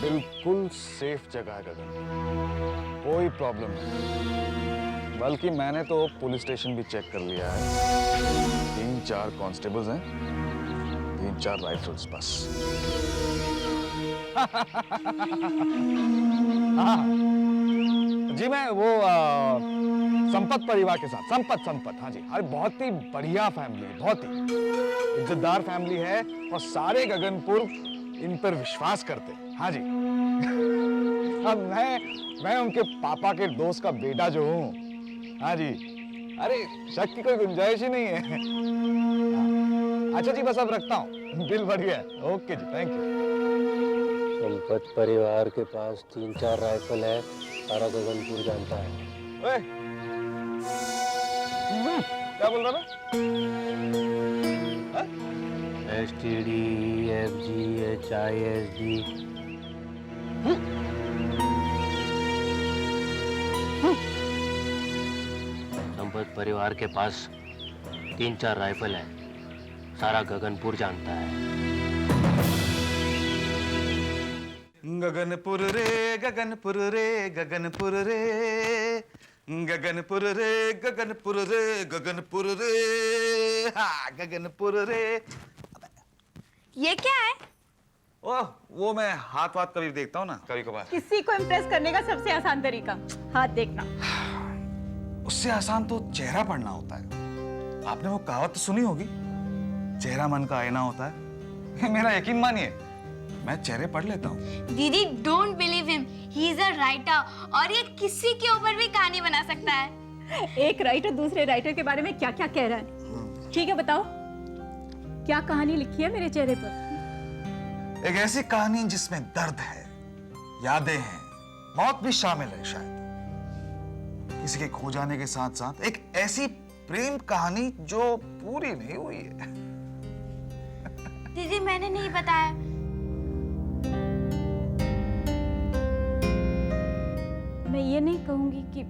बिल्कुल सेफ जगह है गगन, कोई प्रॉब्लम नहीं। बल्कि मैंने तो पुलिस स्टेशन भी चेक कर लिया है, 3-4 कांस्टेबल्स हैं, 3-4 राइफल्स बस। हाँ जी, मैं वो संपत परिवार के साथ, संपत, हाँ जी, अरे बहुत ही बढ़िया फैमिली है, बहुत ही इज्जतदार फैमिली है और सारे गगनपुर इन पर विश्वास करते हैं। हाँ जी। अब मैं उनके पापा के दोस्त का बेटा जो हूँ, हाँ जी, अरे शक की कोई गुंजाइश ही नहीं है। हाँ। अच्छा जी, बस अब रखता हूँ, बिल बढ़ गया। ओके जी, थैंक यू। संपत परिवार के पास 3-4 राइफल है, सारा गगनपुर जानता है। ओए, क्या बोल रहा था? STD, FG, HISD। संपत परिवार के पास 3-4 राइफल है, सारा गगनपुर जानता है। गगनपुर रे, गगनपुर रे, गगनपुर रे, गगनपुर रे, गगनपुर रे, गगनपुर रे, हाँ गगनपुर रे। ये क्या है? ओह, वो मैं हाथ वाथ कभी देखता हूँ ना, कभी कभार। किसी को इम्प्रेस करने का सबसे आसान तरीका हाथ देखना। उससे आसान तो चेहरा पढ़ना होता है। आपने वो कहावत तो सुनी होगी, चेहरा मन का आईना होता है। मेरा यकीन मानिए, मैं चेहरे पढ़ लेता हूँ। दीदी don't believe him, he is a writer और ये किसी के ऊपर भी कहानी बना सकता है। एक राइटर दूसरे राइटर के बारे में क्या क्या कह रहा है। ठीक है, बताओ क्या कहानी लिखी है मेरे चेहरे पर? एक ऐसी कहानी जिसमें दर्द है, यादें हैं, मौत भी शामिल है शायद। किसी के खो जाने के साथ साथ एक ऐसी प्रेम कहानी जो पूरी नहीं हुई है। दीदी मैंने नहीं बताया। मैं ये नहीं कहूंगी कि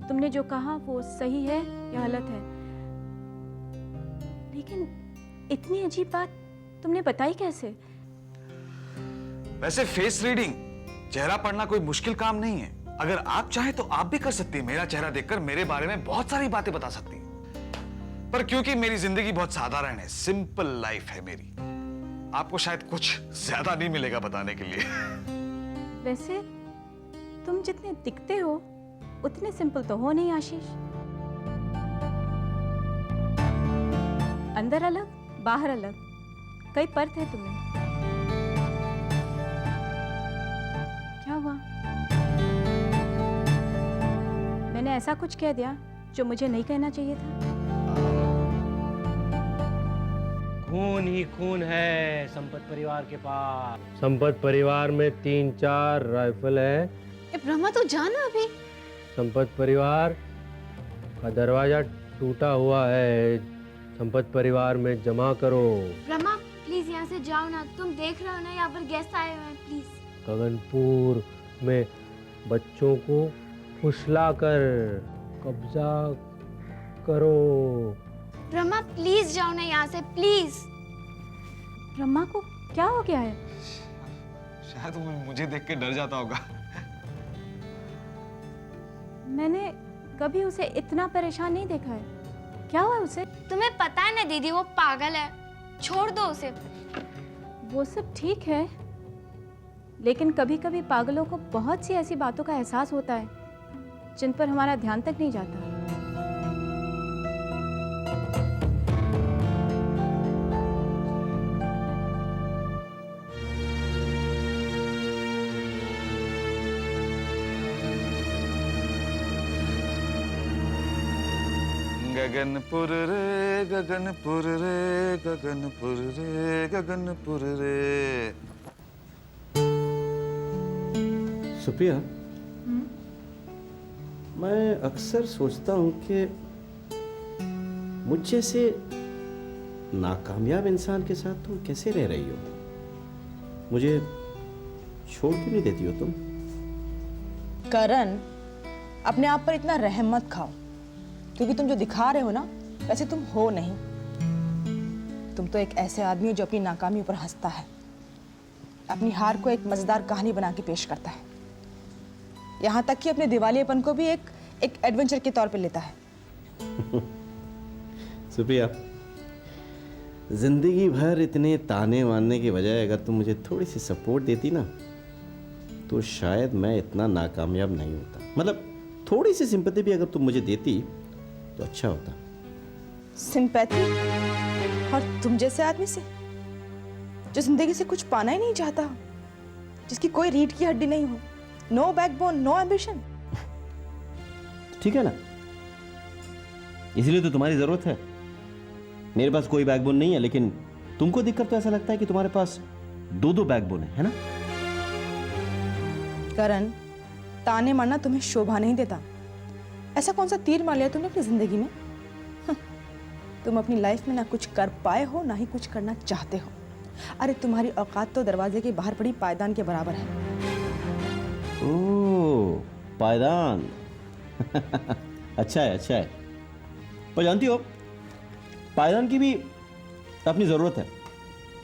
तुमने जो कहा वो सही है या गलत है, लेकिन इतनी अजीब बात तुमने बताई कैसे? वैसे फेस रीडिंग, चेहरा पढ़ना कोई मुश्किल काम नहीं है। अगर आप चाहें तो आप भी कर सकती हैं। मेरा चेहरा देखकर मेरे बारे में बहुत सारी बातें बता सकती हैं। पर क्योंकि मेरी जिंदगी बहुत साधारण है, सिंपल लाइफ है मेरी, आपको शायद कुछ ज्यादा नहीं मिलेगा बताने के लिए। वैसे तुम जितने दिखते हो उतने सिंपल तो हो नहीं आशीष। अंदर अलग बाहर अलग, कई परत है तुम्हें। क्या हुआ? मैंने ऐसा कुछ कह दिया जो मुझे नहीं कहना चाहिए था? खून ही खून है संपत परिवार के पास। संपत परिवार में 3-4 राइफल है। ब्रह्मा तो जाना अभी। संपत परिवार का दरवाजा टूटा हुआ है, संपत परिवार में जमा करो। ब्रह्मा प्लीज यहाँ से जाओ ना, तुम देख रहे हो ना यहाँ पर गेस्ट आए हुए हैं, प्लीज। गगनपुर में बच्चों को फुसला कर कब्जा करो। ब्रह्मा प्लीज जाओ ना यहाँ से, प्लीज। ब्रह्मा को क्या हो गया है? शायद वो मुझे देख के डर जाता होगा। मैंने कभी उसे इतना परेशान नहीं देखा है। क्या हुआ उसे? तुम्हें पता है ना दीदी, वो पागल है, छोड़ दो उसे। वो सब ठीक है, लेकिन कभी कभी पागलों को बहुत सी ऐसी बातों का एहसास होता है जिन पर हमारा ध्यान तक नहीं जाता। गगनपुर रे, गगनपुर रे, गगनपुर रे, गगनपुर रे। सुप्रिया, मैं अक्सर सोचता हूँ कि मुझ जैसे नाकामयाब इंसान के साथ तुम कैसे रह रही हो। मुझे छोड़ क्यों नहीं देती हो तुम? करण, अपने आप पर इतना रहम मत खाओ, क्योंकि तुम जो दिखा रहे हो ना वैसे तुम हो नहीं। तुम तो एक ऐसे आदमी हो जो अपनी नाकामी पर हंसता है। अपनी हार को एक मजेदार कहानी बना के पेश करता है, यहाँ तक कि अपने दिवालियेपन को भी एक एडवेंचर के तौर पे लेता है। सुप्रिया, जिंदगी भर इतने ताने मारने के बजाय अगर तुम मुझे थोड़ी सी सपोर्ट देती ना, तो शायद मैं इतना नाकामयाब नहीं होता। मतलब थोड़ी सी सिंपैथी भी अगर तुम मुझे देती तो अच्छा होता। सिंपैथी? और तुम जैसे आदमी से जो जिंदगी से कुछ पाना ही नहीं चाहता, जिसकी कोई रीढ़ की हड्डी नहीं हो, नो बैकबोन, नो एम्बिशन। ठीक है ना, इसलिए तो तुम्हारी जरूरत है। मेरे पास कोई बैकबोन नहीं है, लेकिन तुमको देखकर तो ऐसा लगता है कि तुम्हारे पास दो बैकबोन है ना? करण, ताने मारना तुम्हें शोभा नहीं देता। ऐसा कौन सा तीर मार लिया तुमने अपनी जिंदगी में? तुम अपनी लाइफ में ना कुछ कर पाए हो, ना ही कुछ करना चाहते हो। अरे तुम्हारी औकात तो दरवाजे के बाहर पड़ी पायदान के बराबर है। ओह, पायदान। अच्छा है, अच्छा है। पर जानती हो, पायदान की भी अपनी जरूरत है।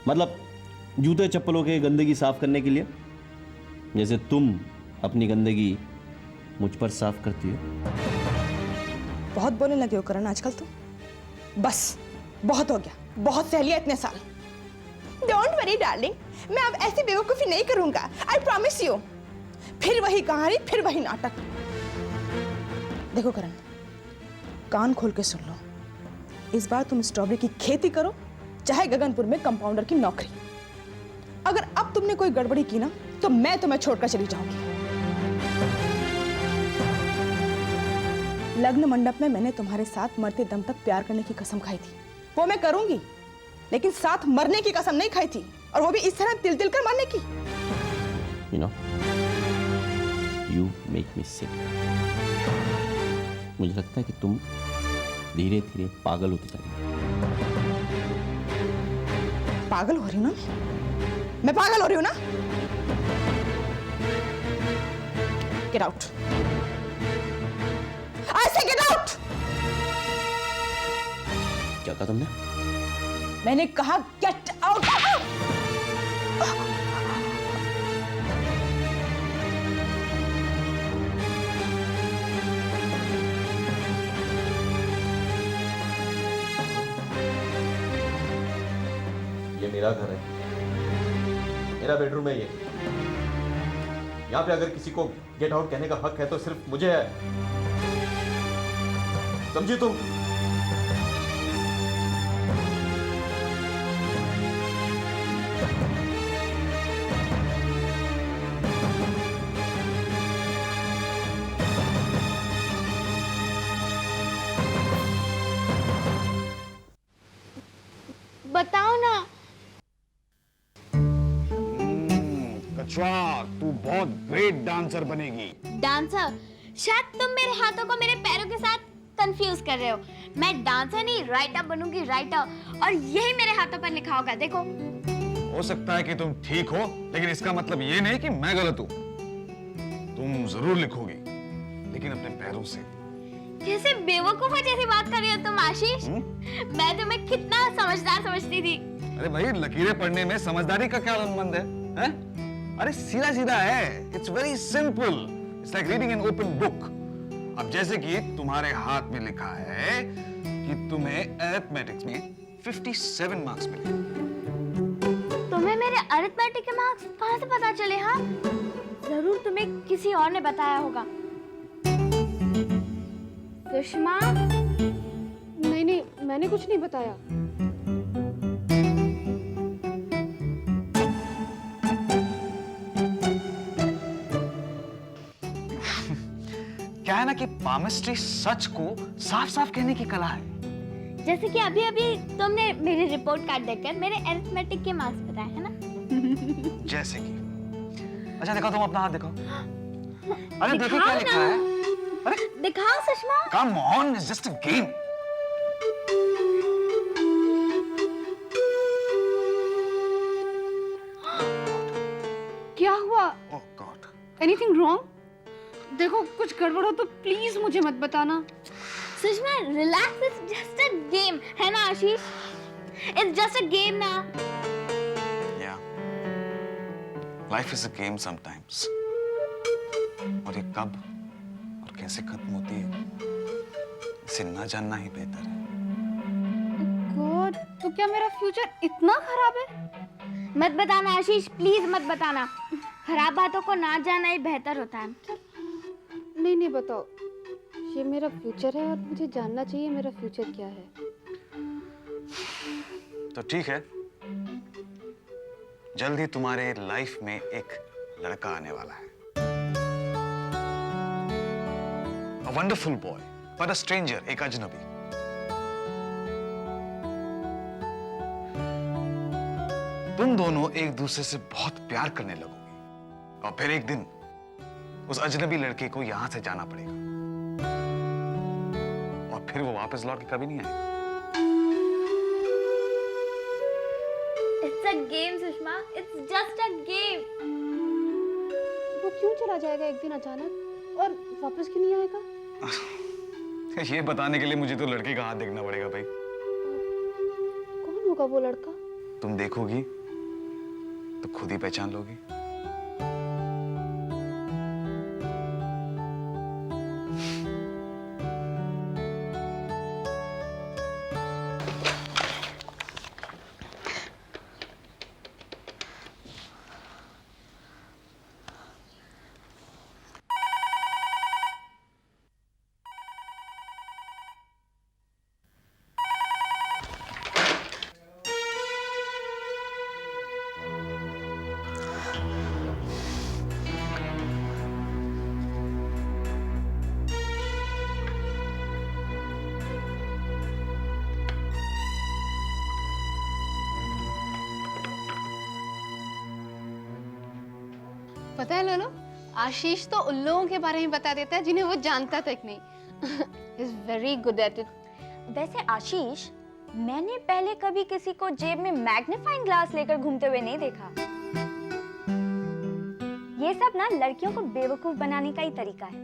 मतलब जूते चप्पलों के गंदगी साफ करने के लिए, जैसे तुम अपनी गंदगी मुझ पर साफ करती हो। बहुत बोलने लगे हो करण आजकल तुम। बस बहुत हो गया, बहुत सह लिया इतने साल। डोंट वरी डार्लिंग, मैं अब ऐसी बेवकूफी नहीं करूंगा, आई प्रॉमिस यू। फिर वही कहानी, फिर वही नाटक। देखो करण, कान खोल के सुन लो, इस बार तुम स्ट्रॉबेरी की खेती करो, चाहे गगनपुर में कंपाउंडर की नौकरी। अगर अब तुमने कोई गड़बड़ी की ना, तो मैं तुम्हें छोड़कर चली जाऊंगी। लग्न मंडप में मैंने तुम्हारे साथ मरते दम तक प्यार करने की कसम खाई थी, वो मैं करूंगी, लेकिन साथ मरने की कसम नहीं खाई थी, और वो भी इस तरह तिल तिल कर मरने की। You know, you make me sick. मुझे लगता है कि तुम धीरे धीरे पागल होती जा रही हो। पागल हो रही हूं ना मैं पागल हो रही हूं ना? गेट आउट, आई से गेट आउट। क्या कहा तुमने? मैंने कहा गेट आउट। ये मेरा घर है, मेरा बेडरूम है ये। यहाँ पे अगर किसी को गेट आउट कहने का हक है तो सिर्फ मुझे है, समझी तुम? बताओ ना। कचरा, तू बहुत ग्रेट डांसर बनेगी। डांसर? शायद तुम मेरे हाथों को मेरे पैरों के साथ कंफ्यूज कर रहे हो। मैं डांसर नहीं, राइटर बनूंगी, राइटर। और यही मेरे हाथों पर लिखा होगा, देखो। हो सकता है कि तुम ठीक हो, लेकिन इसका मतलब ये नहीं कि मैं गलत हूं। तुम जरूर लिखोगी, लेकिन अपने पैरों से। कैसे बेवकूफों जैसी बात कर रही हो तुम आशीष? मैं तुम्हें कितना समझदार समझती थी। अरे भाई, लकीरें पढ़ने में समझदारी का क्या संबंध है, हैं? अरे सीधा सीधा है, it's very simple, it's like reading an open book. अब जैसे कि तुम्हारे हाथ में लिखा है कि तुम्हें अरिथमेटिक्स में 57 मार्क्स मिले। तुम्हें मेरे अरिथमेटिक के मार्क्स कहाँ से पता चले? हाँ, जरूर तुम्हें किसी और ने बताया होगा। सुषमा? नहीं, मैंने कुछ नहीं बताया। क्या है ना कि पामिस्ट्री सच को साफ साफ कहने की कला है। जैसे कि अभी अभी तुमने मेरी रिपोर्ट कार्ड देखकर मेरे अरिथमेटिक के मार्क्स बताए, है ना? जैसे कि, अच्छा देखो, तुम अपना हाथ देखो। अरे देखो क्या लिखा है। अरे दिखाओ Sushma. Come on, it's just a game. क्या हुआ? ओह गॉड। Anything wrong? देखो, कुछ गड़बड़ हो तो प्लीज मुझे मत बताना। Sushma, relax, it's just a game, है ना आशीष? इट्स जस्ट अ गेम ना। या life is a game sometimes, और ये कब और कैसे खत्म होती है इसे ना जानना ही बेहतर है। गॉड, तो क्या मेरा फ्यूचर इतना खराब है? मत बताना आशीष, प्लीज मत बताना। खराब बातों को ना जानना ही बेहतर होता है। नहीं नहीं बताओ, ये मेरा फ्यूचर है और मुझे जानना चाहिए मेरा फ्यूचर क्या है। तो ठीक है, जल्द ही तुम्हारे लाइफ में एक लड़का आने वाला है। A wonderful boy, but a stranger, एक अजनबी। तुम दोनों एक दूसरे से बहुत प्यार करने लगोगे और फिर एक दिन उस अजनबी लड़के को यहां से जाना पड़ेगा और फिर वो वापस लौट के कभी नहीं आएगा। It's a game, Sushma. It's just a game। वो क्यों चला जाएगा एक दिन अचानक और वापस क्यों नहीं आएगा? ये बताने के लिए मुझे तो लड़के का हाथ देखना पड़ेगा भाई। कौन होगा वो लड़का? तुम देखोगी तो खुद ही पहचान लोगी। पता है लोलो, आशीष तो उन लोगों के बारे में बता देता है जिन्हें वो जानता तक नहीं। Is very good at it. वैसे आशीष, मैंने पहले कभी किसी को जेब में मैग्नीफाइंग ग्लास लेकर घूमते हुए नहीं देखा। ये सब ना लड़कियों को बेवकूफ बनाने का ही तरीका है।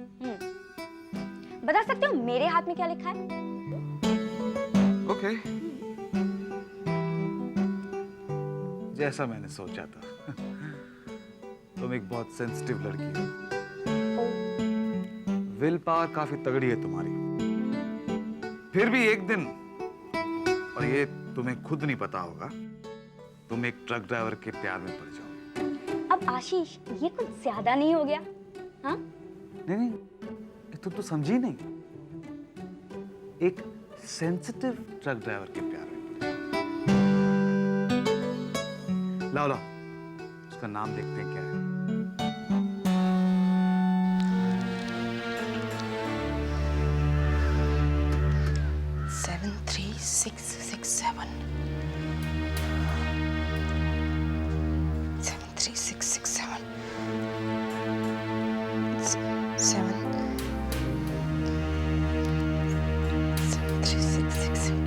बता सकते हो मेरे हाथ में क्या लिखा है? ओके, जैसा मैंने सोचा था। तुम एक बहुत सेंसिटिव लड़की हो। विल पावर काफी तगड़ी है तुम्हारी। फिर भी एक दिन, और ये तुम्हें खुद नहीं पता होगा, तुम एक ट्रक ड्राइवर के प्यार में पड़ जाओगे। अब आशीष, ये कुछ ज्यादा नहीं हो गया? हाँ? नहीं, तुम तो समझी नहीं। एक सेंसिटिव ट्रक ड्राइवर के प्यार में पड़ जाओगे। लाओ, उसका नाम देखते हैं क्या है। सेवन 3 6 6 7 7 3 6 6 7 7 3 6 6 7।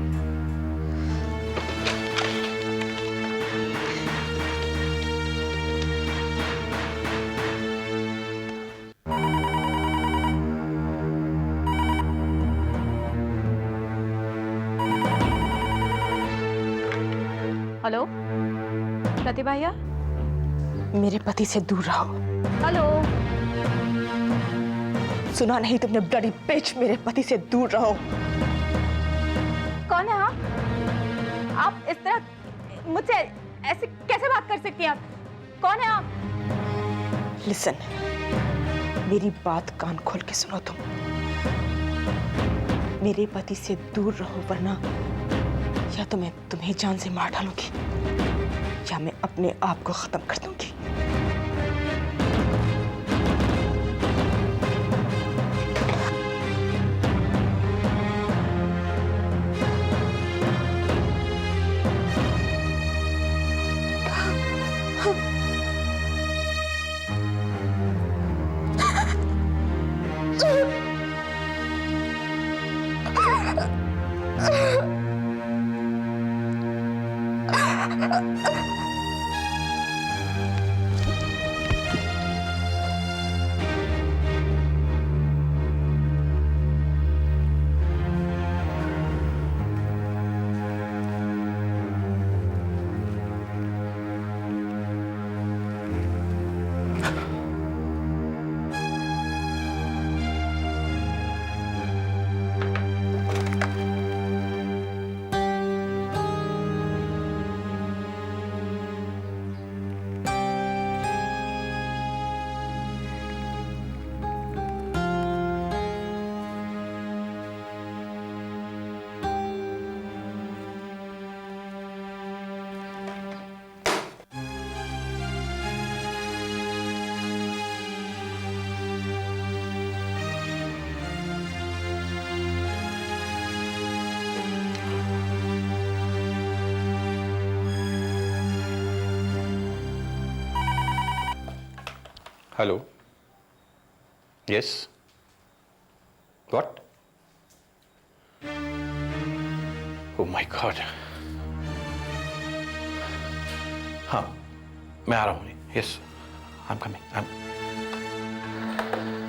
हेलो प्रतिभा भैया। मेरे पति से दूर रहो। हेलो, सुना नहीं तुमने? ब्लडी बिच, मेरे पति से दूर रहो। कौन है आप इस तरह मुझसे ऐसे कैसे बात कर सकती हैं आप? कौन है आप? लिसन, मेरी बात कान खोल के सुनो तुम। मेरे पति से दूर रहो, वरना या तो मैं तुम्हें जान से मार डालूंगी या मैं अपने आप को खत्म कर दूंगी। Hello, yes, what? Oh my God, हाँ मैं आ रहा हूँ, यस आई एम कमिंग।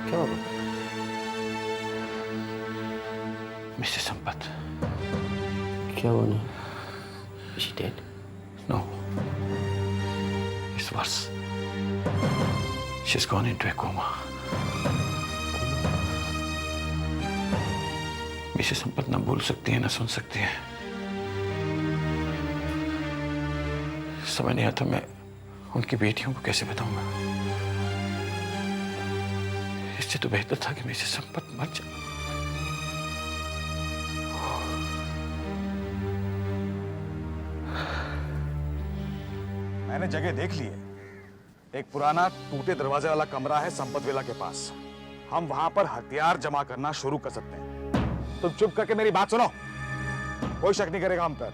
क्या होगा? मिसेस संपत। क्या हुआ ना? Is she dead? No. It's worse. She's gone into a coma. Mrs Sampat ना बोल सकती है ना सुन सकती है। समझ नहीं आता मैं उनकी बेटियों को कैसे बताऊंगा। इससे तो बेहतर था कि मिसेस संपत मर जाए। मैंने जगह देख ली है। एक पुराना टूटे दरवाजे वाला कमरा है संपत विला के पास। हम वहां पर हथियार जमा करना शुरू कर सकते हैं। तुम चुप करके मेरी बात सुनो। कोई शक नहीं करेगा हम पर।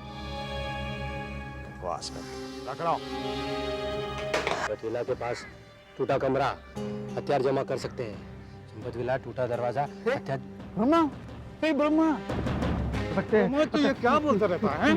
बकवास कर रख रहा हूं। संपत विला के पास टूटा कमरा, हथियार जमा कर सकते हैं। संपत विला, टूटा दरवाजा, हथियार। ब्रह्मा, ब्रह्मा, ब्रह्मा तो ये क्या बोलता रहता है?